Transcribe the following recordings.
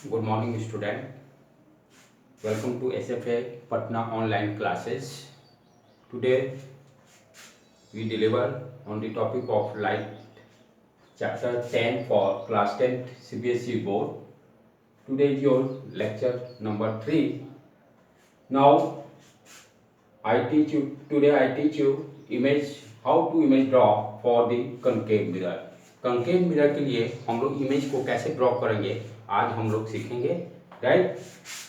Good morning, student. Welcome to SFA Patna online classes. Today we deliver on the topic of light chapter 10 for class 10 CBSE board. Today is your lecture number 3. Now I teach you image how to image draw for the concave mirror. concave mirror के लिए हम लोग image को कैसे draw करेंगे आज हम लोग सीखेंगे, right?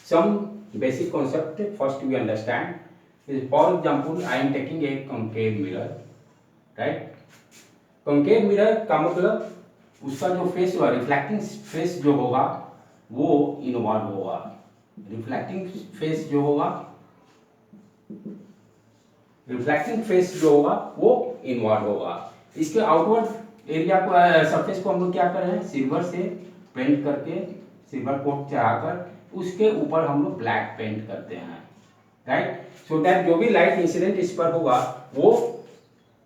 Some basic concept first we understand. For example, I am taking a concave mirror, right? concave mirror का मतलब उसका जो फेस होगा, रिफ्लेक्टिंग फेस जो होगा वो इनवर्ड होगा. रिफ्लेक्टिंग फेस जो होगा वो इनवर्ड होगा. इसके आउटवर्ड एरिया को सरफेस को हम लोग क्या कर रहे हैं, सिल्वर से पेंट करके, सिल्वर कोट चढ़ाकर उसके ऊपर हम लोग ब्लैक पेंट करते हैं, राइट? सो दैट जो भी लाइट इंसिडेंट इस पर होगा वो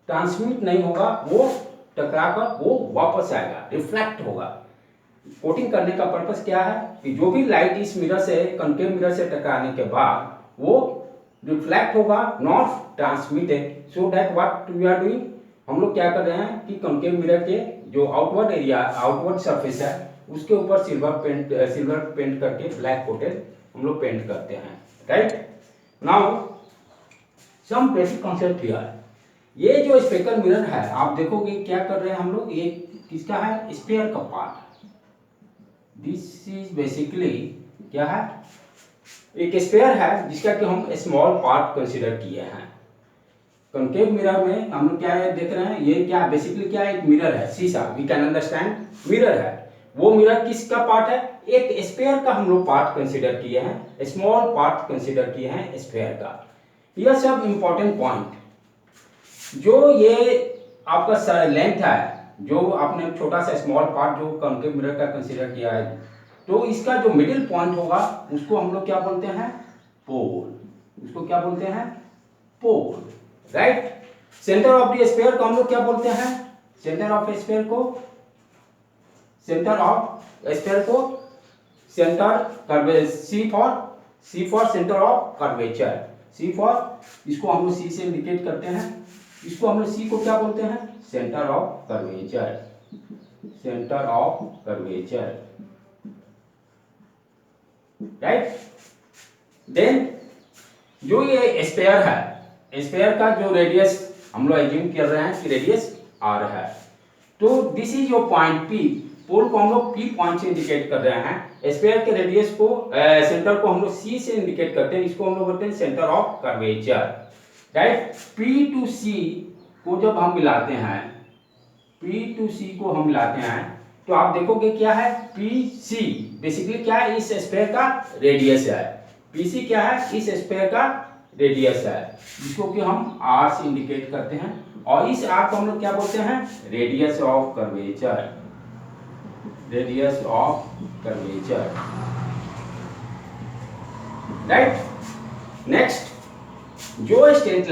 ट्रांसमिट नहीं होगा, वो टकराकर वो वापस आएगा, रिफ्लेक्ट होगा. कोटिंग करने का पर्पस क्या है कि जो भी लाइट इस मिरर से, कॉन्केव मिरर से टकराने के बाद वो रिफ्लेक्ट होगा, not transmitted. So that what we are doing, हम लोग क्या कर रहे हैं कि कॉन्केव मिरर के जो आउटवर्ड एरिया, आउटवर्ड सरफेस है उसके ऊपर सिल्वर पेंट करके ब्लैक कोटेड हम लोग पेंट करते हैं, right? Now some basic concept here. ये जो स्पेकल मिरर है आप देखोगे क्या कर रहे हैं हम लोग, ये किसका है, स्फीयर का पार्ट. दिस इज बेसिकली क्या है, एक स्फीयर है जिसका कि हम स्मॉल पार्ट कंसीडर किए हैं. कॉन्केव मिरर में हम लोग क्या है देख रहे हैं, ये क्या बेसिकली क्या है, एक मिरर है, शीशा. वी कैन अंडरस्टैंड मिरर है. वो मिरर किसका पार्ट है, एक स्फीयर का हम लोग पार्ट कंसीडर किए हैं, स्मॉल पार्ट कंसीडर किए हैं स्फीयर का. यह सब इंपॉर्टेंट पॉइंट जो ये आपका लेंथ है, जो आपने छोटा सा स्मॉल पार्ट जो कॉन्केव मिरर का कंसीडर किया है, तो इसका जो मिडिल पॉइंट होगा उसको हम लोग क्या बोलते हैं, पोल. उसको क्या बोलते हैं, pole, right? Centre of the sphere को हम लोग क्या बोलते हैं, सेंटर ऑफ स्फीयर को centre C for centre of curvature. C for, इसको हम लोग सी से इंडिकेट करते हैं, इसको हम लोग सी को क्या बोलते हैं, centre of curvature. Centre of curvature, right? Then जो ये स्फीयर है, स्फीयर का जो रेडियस हम लोग एज्यूम कर रहे हैं कि रेडियस आर है, तो this is your point P. Pole को हम लोग पी पॉइंट से इंडिकेट कर रहे हैं, स्फीयर के रेडियस को सेंटर को हम लोग सी से इंडिकेट करते हैं, इसको हम लोग बोलते हैं centre of curvature, right? P to C को जब हम मिलाते हैं, पी टू सी को हम मिलाते हैं तो आप देखोगे क्या है, पी सी बेसिकली क्या है, इस स्फीयर का रेडियस है. पीसी क्या है, इस स्फीयर का रेडियस है, जिसको कि हम आर से इंडिकेट करते हैं, और इस आर को हम लोग क्या बोलते हैं, radius of curvature. Radius of curvature, right? Next, जो straight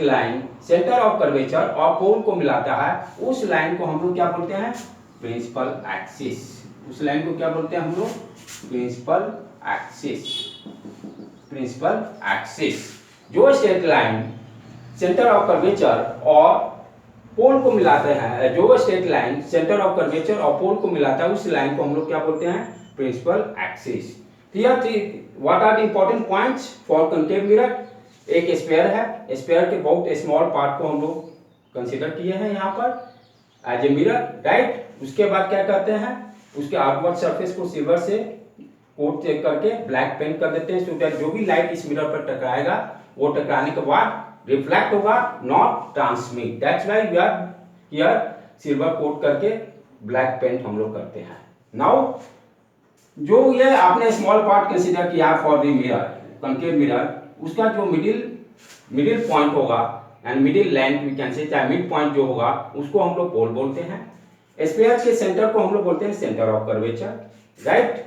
line centre of curvature और पोल को मिलाता है उस लाइन को हम लोग क्या बोलते हैं, प्रिंसिपल एक्सिस. उस लाइन को क्या बोलते हैं हम लोग, प्रिंसिपल एक्सिस. जो straight line centre of curvature और पोल को मिलाते हैं, जो straight line centre of curvature और पोल को मिलाता है उस लाइन को हम लोग क्या बोलते हैं, principal axis. What are the important points for concave mirror. एक स्फीयर है, स्फीयर के बहुत स्मॉल पार्ट को हम लोग कंसीडर किए हैं यहाँ पर एज ए मिरर, राइट? उसके बाद क्या करते हैं, उसके आउटवर्ड सरफेस को सिल्वर से कोट चेक करके ब्लैक पेंट कर देते हैं, सो दैट जो भी लाइट इस मिरर पर टकराएगा वो टकराने के बाद रिफ्लेक्ट होगा, not transmit. That's why we are here silver coat करके ब्लैक पेंट हम लोग करते हैं. नाउ जो ये आपने स्मॉल पार्ट कंसीडर किया for the mirror, concave mirror, उसका जो मिडिल पॉइंट होगा and middle length we can say, चाहे मिड पॉइंट जो होगा उसको हम लोग पोल बोलते हैं. स्फीयर के सेंटर को हम लोग बोलते हैं सेंटर ऑफ कर्वेचर, राइट?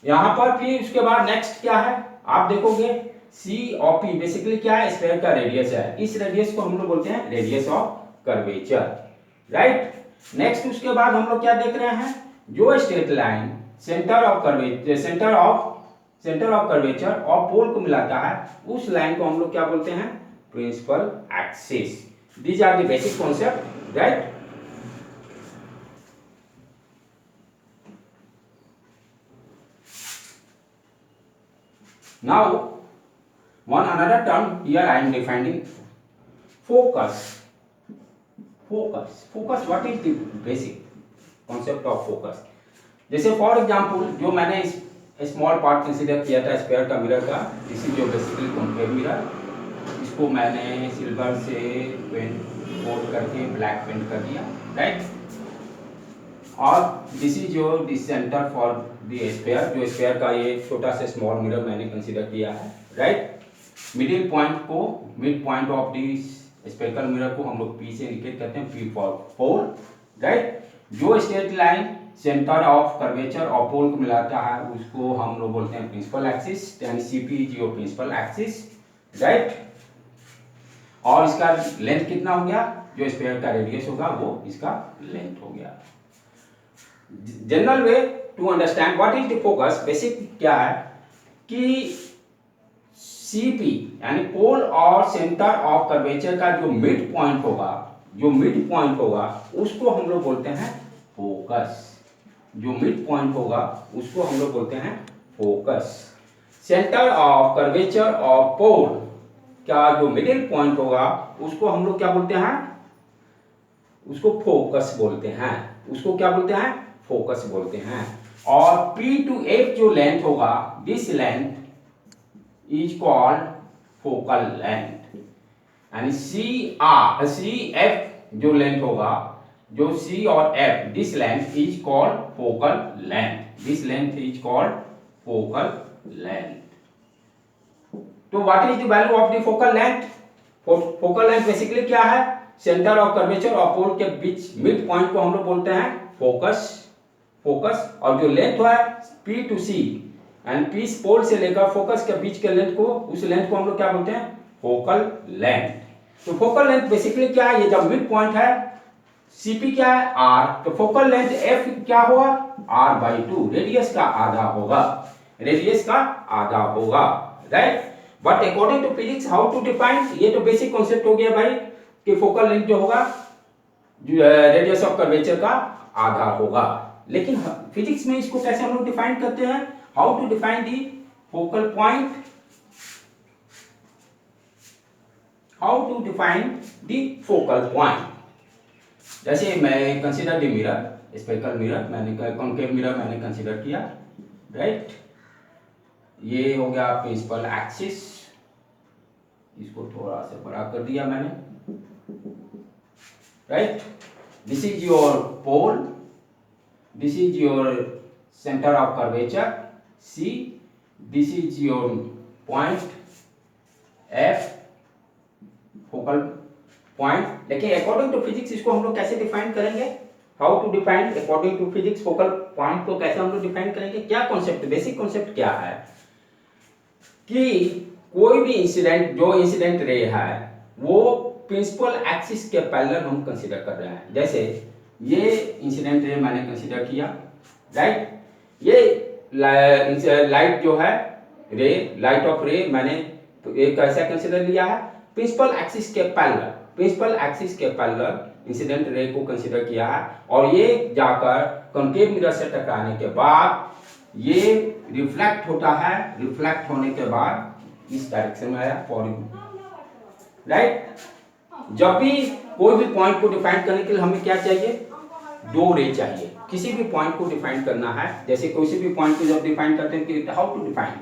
यहां पर फिर उसके बाद नेक्स्ट क्या है, आप देखोगे सी और पी बेसिकली क्या है, स्फीयर का रेडियस है. इस रेडियस को हम लोग बोलते हैं radius of curvature, right? Next उसके बाद हम लोग क्या देख रहे हैं, जो straight line centre of curvature और पोल को मिलाता है, उस लाइन को हम लोग क्या बोलते हैं? Principal axis. These are the basic concept, right? Now, one another term here I am defining focus. Focus. What is the basic concept of focus? जैसे फॉर एग्जाम्पल जो मैंने स्मॉल पार्ट कंसीडर किया था स्क्वायर का mirror का, this is जो basically concave mirror, इसको मैंने सिल्वर से पेंट कोट करके ब्लैक पेंट कर दिया, राइट? और this is your the centre for the square, जो स्क्वायर का ये छोटा सा स्मॉल मिरर मैंने कंसीडर किया है, right? Mid point of this spherical mirror को हम लोग पी से इंडिकेट करते हैं, पी फॉर पोल, राइट? जो straight line centre of curvature और पोल को मिलाता है उसको हम लोग बोलते हैं प्रिंसिपल एक्सिस, यानी CP is your principal axis, right? और इसका लेंथ कितना हो गया? जो स्फीयर का रेडियस होगा वो इसका लेंथ हो गया। General way to understand what is the focus, basic क्या है कि सीपी यानी पोल और सेंटर ऑफ कर्वेचर का जो मिड पॉइंट होगा उसको हम लोग बोलते हैं फोकस। जो मिड पॉइंट होगा उसको हम लोग बोलते हैं focus. Centre of curvature of pole का जो मिडिल पॉइंट होगा उसको हम लोग क्या बोलते हैं? उसको फोकस बोलते हैं। उसको क्या बोलते हैं? फोकस बोलते हैं। और P to F जो लेंथ होगा, this length is called focal length. यानी CF जो लेंथ होगा, जो C और F, this length is called focal length. This length is called focal length. तो what is the value of the focal length? Focal length basically क्या है? Centre of curvature और पोल के बीच मिड पॉइंट को हम लोग बोलते हैं फोकस। और जो लेंथ है P to C and P पोल से लेकर फोकस के बीच के लेंथ को, उस लेंथ को हम लोग क्या बोलते हैं? Focal length. तो फोकल लेंथ बेसिकली क्या है? ये जब मिड पॉइंट है, CP क्या है? R, तो फोकल लेंथ F क्या होगा? R/2, रेडियस का आधा होगा, right? But according to physics how to define, ये तो बेसिक कॉन्सेप्ट हो गया भाई कि फोकल लेंथ जो होगा रेडियस ऑफ कर्वेचर का आधा होगा। लेकिन फिजिक्स में इसको कैसे हम लोग डिफाइन करते हैं? How to define the focal point, जैसे मैं consider the mirror, spherical mirror मैंने, कॉन्केव मिरर मैंने कंसीडर किया, राइट? ये हो गया प्रिंसिपल एक्सिस, इसको थोड़ा सा बड़ा कर दिया मैंने, right? This is your pole, this is your centre of curvature C, this is your point F, focal point. लेकिन अकॉर्डिंग टू फिजिक्स इसको हम लोग कैसे डिफाइन करेंगे? How to define according to physics focal point को कैसे हम लोग डिफाइन करेंगे? क्या कॉन्सेप्ट, बेसिक कॉन्सेप्ट क्या है कि कोई भी इंसिडेंट, जो इंसिडेंट रे है वो प्रिंसिपल एक्सिस के पैरेलल हम कंसीडर कर रहे हैं। जैसे ये इंसिडेंट रे मैंने कंसीडर किया, राइट? ये लाइट जो है रे, लाइट ऑफ रे मैंने तो एक कैसा कंसीडर लिया है? प्रिंसिपल एक्सिस के पैरेलल इंसिडेंट रे को कंसीडर किया है। और ये जाकर कॉन्केव मिरर से टकराने के बाद ये रिफ्लेक्ट होता है, रिफ्लेक्ट होने के बाद इस डायरेक्शन में आया फॉरवर्ड, राइट? जब भी कोई भी पॉइंट को डिफाइन करने के लिए हमें क्या चाहिए? दो रे चाहिए। किसी भी पॉइंट को डिफाइन करना है, जैसे किसी भी पॉइंट को जब डिफाइन करते हैं कि हाउ टू डिफाइन,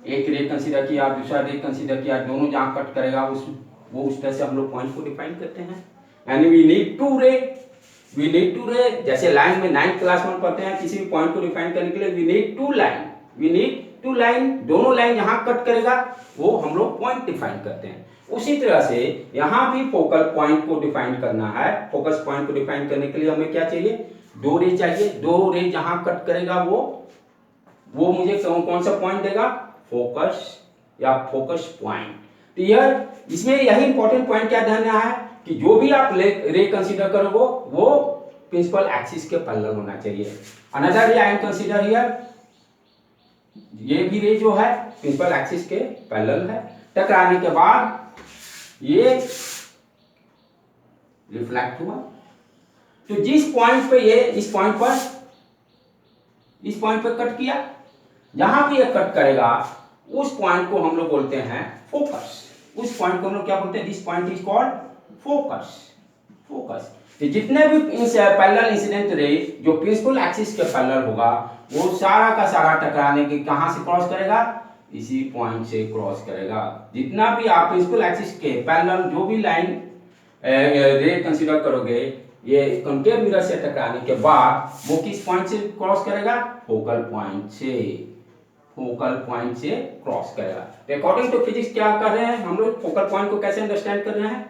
एक रे कंसीडर किया, दूसरा रे कंसीडर किया, दोनों जहां कट करेगा उस तरह से हम लोग पॉइंट को डिफाइन करते हैं। एंड वी नीड टू रे, जैसे लाइन में 9th क्लास में पढ़ते हैं, किसी भी पॉइंट को डिफाइन करने के लिए वी नीड टू लाइन, दोनों लाइन जहां कट करेगा वो हम लोग पॉइंट डिफाइन करते हैं। उसी तरह से यहां भी फोकल पॉइंट को डिफाइन करना है। फोकस पॉइंट को डिफाइन करने के लिए हमें क्या चाहिए? दो रे चाहिए। दो रे जहां कट करेगा वो मुझे कौन सा पॉइंट देगा? फोकस या फोकस पॉइंट। तो यार इसमें यही इंपॉर्टेंट पॉइंट क्या ध्यान रहा है कि जो भी आप रे कंसीडर करोगे वो प्रिंसिपल एक्सिस के पैरेलल होना चाहिए। अनदर रे आई एम कंसीडर हियर, ये भी रे जो है प्रिंसिपल एक्सिस के पैरेलल है। टकराने के बाद ये रिफ्लेक्ट हुआ, तो जिस पॉइंट पे ये इस पॉइंट पर कट किया, जहां पे ये कट करेगा उस पॉइंट को हम लोग बोलते हैं फोकस। उस पॉइंट को हम लोग क्या बोलते हैं? This point is called focus. Focus. तो जितने भी पैरेलल इंसिडेंट रे जो प्रिंसिपल एक्सिस के पैरेलल होगा वो सारा का सारा टकराने के कहां से क्रॉस करेगा? इसी पॉइंट से क्रॉस करेगा। जितना भी आप प्रिंसिपल एक्सिस के पैरेलल जो भी लाइन रे कंसीडर करोगे, ये कॉन्केव मिरर से टकराने के बाद वो किस पॉइंट से क्रॉस करेगा? फोकल पॉइंट से। फोकल पॉइंट से क्रॉस करेगा। तो अकॉर्डिंग टू फिजिक्स क्या कर रहे हैं हम लोग? फोकल पॉइंट को कैसे अंडरस्टैंड कर रहे हैं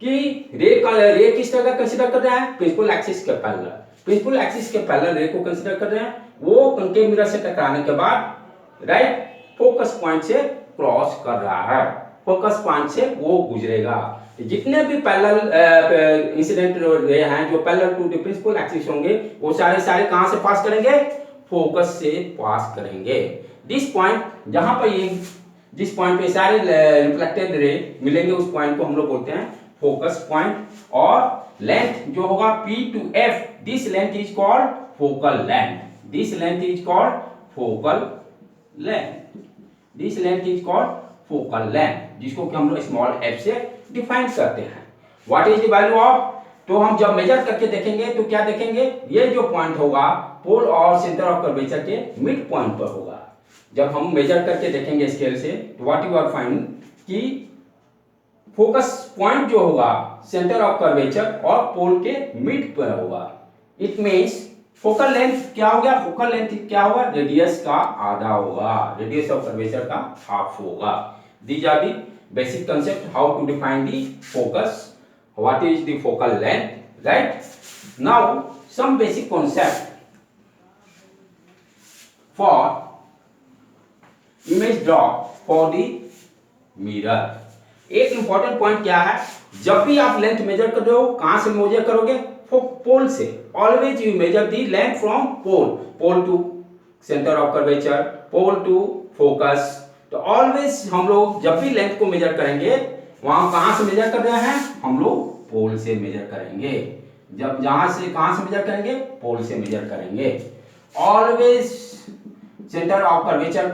कि रे किस तरह का कंसीडर कर रहे हैं? प्रिंसिपल एक्सिस के पैरेलल। प्रिंसिपल एक्सिस के पैरेलल रे को कंसीडर कर रहे हैं, वो कॉन्केव मिरर से टकराने के बाद राइट फोकस पॉइंट से क्रॉस कर रहा है। फोकस पॉइंट से वो गुजरेगा। जितने भी पैरेलल इंसिडेंट रे हैं जो parallel to the principal axis होंगे वो सारे कहां से पास करेंगे? फोकस से पास करेंगे। दिस पॉइंट जहां पर ये जिस पॉइंट पे सारे रिफ्लेक्टेड रे मिलेंगे उस पॉइंट को हम लोग बोलते हैं फोकस पॉइंट। और लेंथ जो होगा P to F, this length is called focal length. This length is called focal length. This length is called focal length, जिसको कि हम लोग स्मॉल f से डिफाइन करते हैं। What is the value of? तो हम जब मेजर करके देखेंगे तो क्या देखेंगे? ये जो पॉइंट होगा पोल और सेंटर ऑफ कर्वेचर के मिड पॉइंट पर होगा। जब हम मेजर करके देखेंगे स्केल से तो व्हाट यू आर फाइंड कि फोकस पॉइंट जो होगा सेंटर ऑफ कर्वेचर और पोल के मिड पर होगा। इट मींस फोकल लेंथ क्या हो गया? फोकल लेंथ क्या होगा? रेडियस का आधा होगा। रेडियस ऑफ कर्वेचर का हाफ होगा। These are the basic concept how to define the focus. What is the focal length? Right? Now some basic concept for image draw for the mirror. एक important point क्या है? जब भी आप length major कर रहे हो कहां से मेजर करोगे? पोल से। Always you measure the length from pole to centre of curvature, pole to focus. तो ऑलवेज हम लोग जब भी लेंथ को मेजर करेंगे वहां कहां से मेजर कर रहे हैं? हम लोग पोल से मेजर करेंगे। जब जहां से कहां से मेजर करेंगे? पोल से मेजर करेंगे। ऑलवेज सेंटर ऑफ कर्वेचर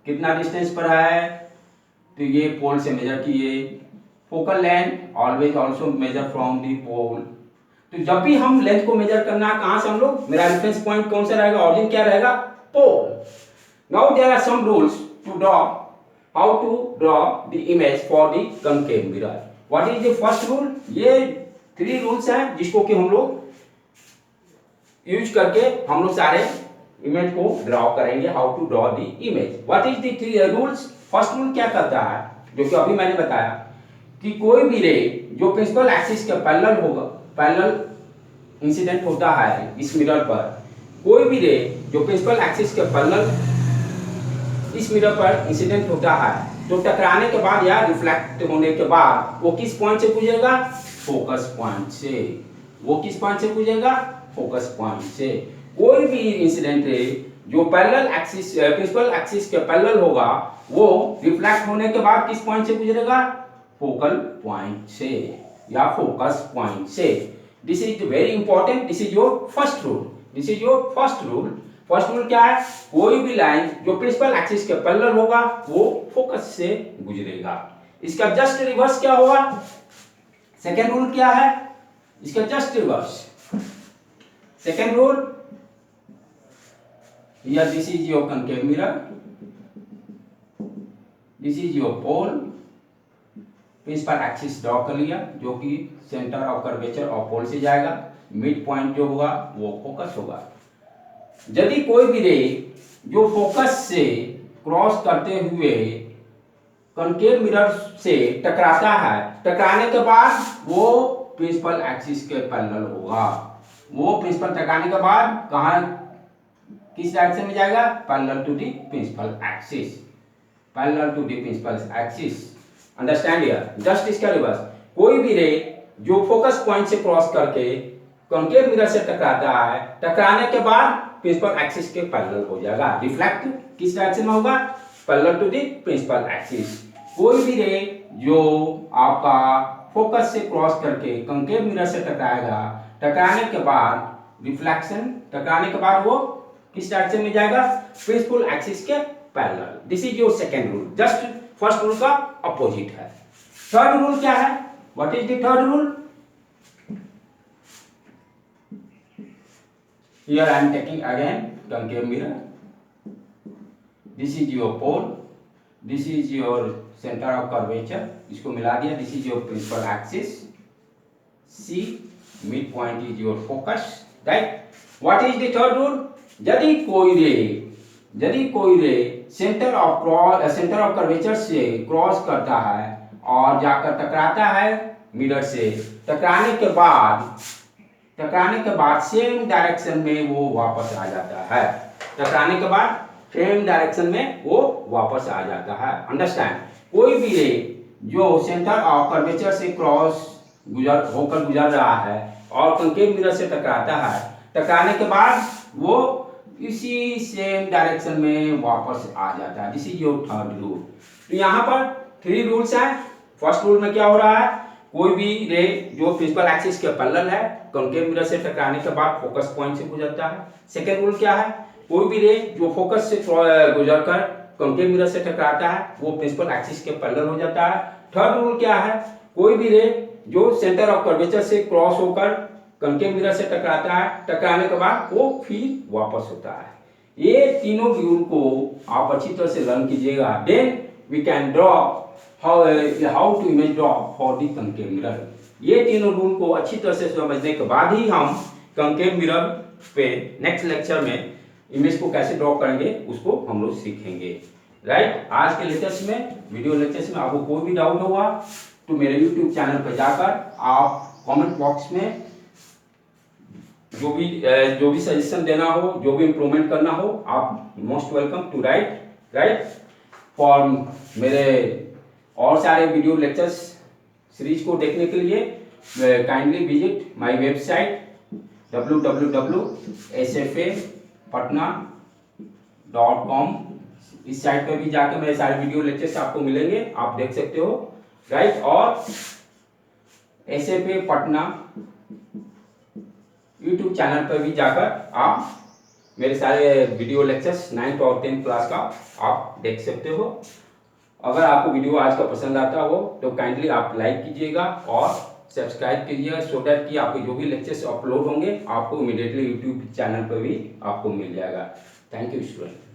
कितना डिस्टेंस पर है? तो ये पोल से मेजर किए। Focal length always also measure from the pole. तो जब भी हम लेंथ को मेजर करना है कहां से हम लोग? मेरा रेफरेंस पॉइंट कौन सा रहेगा? ऑरिजिन क्या रहेगा? Pole. Now there are some rules to draw, how to draw the image for the concave mirror. What is the first rule? ये 3 रूल्स हैं जिसको कि हम लोग यूज करके हम लोग सारे इमेज को ड्रॉ करेंगे। How to draw the image. What is the 3 rules? First rule क्या करता है जो कि अभी मैंने बताया कि कोई भी रे जो प्रिंसिपल एक्सिस के पैरेलल होगा, पैरेलल इंसिडेंट होता है इस मिरर पर, कोई भी रे जो प्रिंसिपल एक्सिस के पैरेलल इस मिरर पर इंसिडेंट होता है तो टकराने के बाद या रिफ्लेक्ट होने के बाद वो किस पॉइंट से गुजरेगा? फोकस पॉइंट से। वो किस पॉइंट से गुजरेगा? फोकस पॉइंट से। कोई भी इंसिडेंट रे जो पैरेलल एक्सिस प्रिंसिपल एक्सिस के पैरेलल होगा वो रिफ्लेक्ट होने के बाद किस पॉइंट से गुजरेगा? फोकल पॉइंट से या फोकस पॉइंट से। This is very important. This is your first rule. This is your first rule. First rule क्या है? कोई भी लाइन जो प्रिंसिपल एक्सिस के पैरेलल होगा वो फोकस से गुजरेगा। इसका जस्ट रिवर्स क्या होगा? सेकेंड रूल क्या है? इसका just reverse. Second rule, here this is your concave mirror, this is your pole, principal axis draw कर लिया जो कि सेंटर ऑफ कर्वेचर और पोल से जाएगा। मिड पॉइंट जो होगा वो फोकस होगा। यदि कोई भी रे जो फोकस से क्रॉस करते हुए कॉन्केव मिरर से टकराता है, टकराने के बाद वो प्रिंसिपल एक्सिस के पैरेलल होगा। वो प्रिंसिपल टकराने के बाद कहां किस डायरेक्शन में जाएगा? Parallel to the principal axis. Parallel to the principal axis. Understand here? Just इसका रिवर्स। कोई भी रे जो फोकस पॉइंट से क्रॉस करके कॉन्केव मिरर से टकराता है, टकराने के बाद प्रिंसिपल एक्सिस के पैरेलल हो जाएगा। रिफ्लेक्ट किस डायरेक्शन में होगा? Parallel to the principal axis. कोई भी रे जो आपका फोकस से क्रॉस करके कॉन्केव मिरर से टकराएगा, टकराने के बाद रिफ्लेक्शन, टकराने के बाद वो किस डायरेक्शन में जाएगा? प्रिंसिपल एक्सिस के parallel. This is your second rule, just first rule का अपोजिट है। थर्ड रूल क्या है? What is the third rule? Here I am taking again concave mirror. This is your pole. This is your center of curvature. इसको मिला दिया. This is your principal axis. C midpoint is your focus. Right? What is the third rule? यदि कोई रे centre of curvature से cross करता है और जाकर टकराता है मिरर से, टकराने के बाद सेम डायरेक्शन में वो वापस आ जाता है। टकराने के बाद सेम डायरेक्शन में वो वापस आ जाता है। अंडरस्टैंड? कोई भी रे जो सेंटर ऑफ कर्वेचर से क्रॉस होकर गुजर रहा है और कॉन्केव मिरर से टकराता है, टकराने के बाद वो इसी सेम डायरेक्शन में वापस आ जाता है। This is your third rule. तो यहाँ पर 3 रूल्स हैं। फर्स्ट रूल में क्या हो रहा है? कोई भी रे जो प्रिंसिपल एक्सिस के पैरेलल है, कॉन्केव मिरर से टकराने के बाद फोकस पॉइंट से गुजरता है। सेकेंड रूल क्या है? कोई भी रे जो फोकस से गुजरकर कॉन्केव मिरर से टकराता है वो प्रिंसिपल एक्सिस के पैरेलल हो जाता है। थर्ड रूल क्या है? कोई भी रे जो सेंटर ऑफ कर्वेचर से क्रॉस होकर कॉन्केव मिरर से टकराता है, टकराने के बाद वो फिर वापस होता है। ये तीनों रूल को आप अच्छी तरह से लर्न कीजिएगा। Then we can draw how to image draw for the concave mirror. ये तीनों रूल को अच्छी तरह से समझने के बाद ही हम कॉन्केव मिरर पे नेक्स्ट लेक्चर में इमेज को कैसे ड्रॉ करेंगे उसको हम लोग सीखेंगे। राइट? आज के लेक्चर्स में, वीडियो लेक्चर्स में आपको कोई भी डाउट होगा तो मेरे यूट्यूब चैनल पर जाकर आप कमेंट बॉक्स में जो भी सजेशन देना हो, जो भी इम्प्रूवमेंट करना हो, आप most welcome to write for मेरे और सारे वीडियो लेक्चर्स सीरीज को देखने के लिए kindly visit my website www.sfapatna.com। इस साइट पर भी जाकर मेरे सारे वीडियो लेक्चर्स आपको मिलेंगे, आप देख सकते हो। राइट? और SFA पटना यूट्यूब चैनल पर भी जाकर आप मेरे सारे वीडियो लेक्चर्स 9th और 10th क्लास का आप देख सकते हो। अगर आपको वीडियो आज का पसंद आता हो तो काइंडली आप लाइक कीजिएगा और सब्सक्राइब कीजिएगा, सो दैट कि आपके जो भी लेक्चर्स अपलोड होंगे आपको इमीडिएटली यूट्यूब चैनल पर भी आपको मिल जाएगा। Thank you student.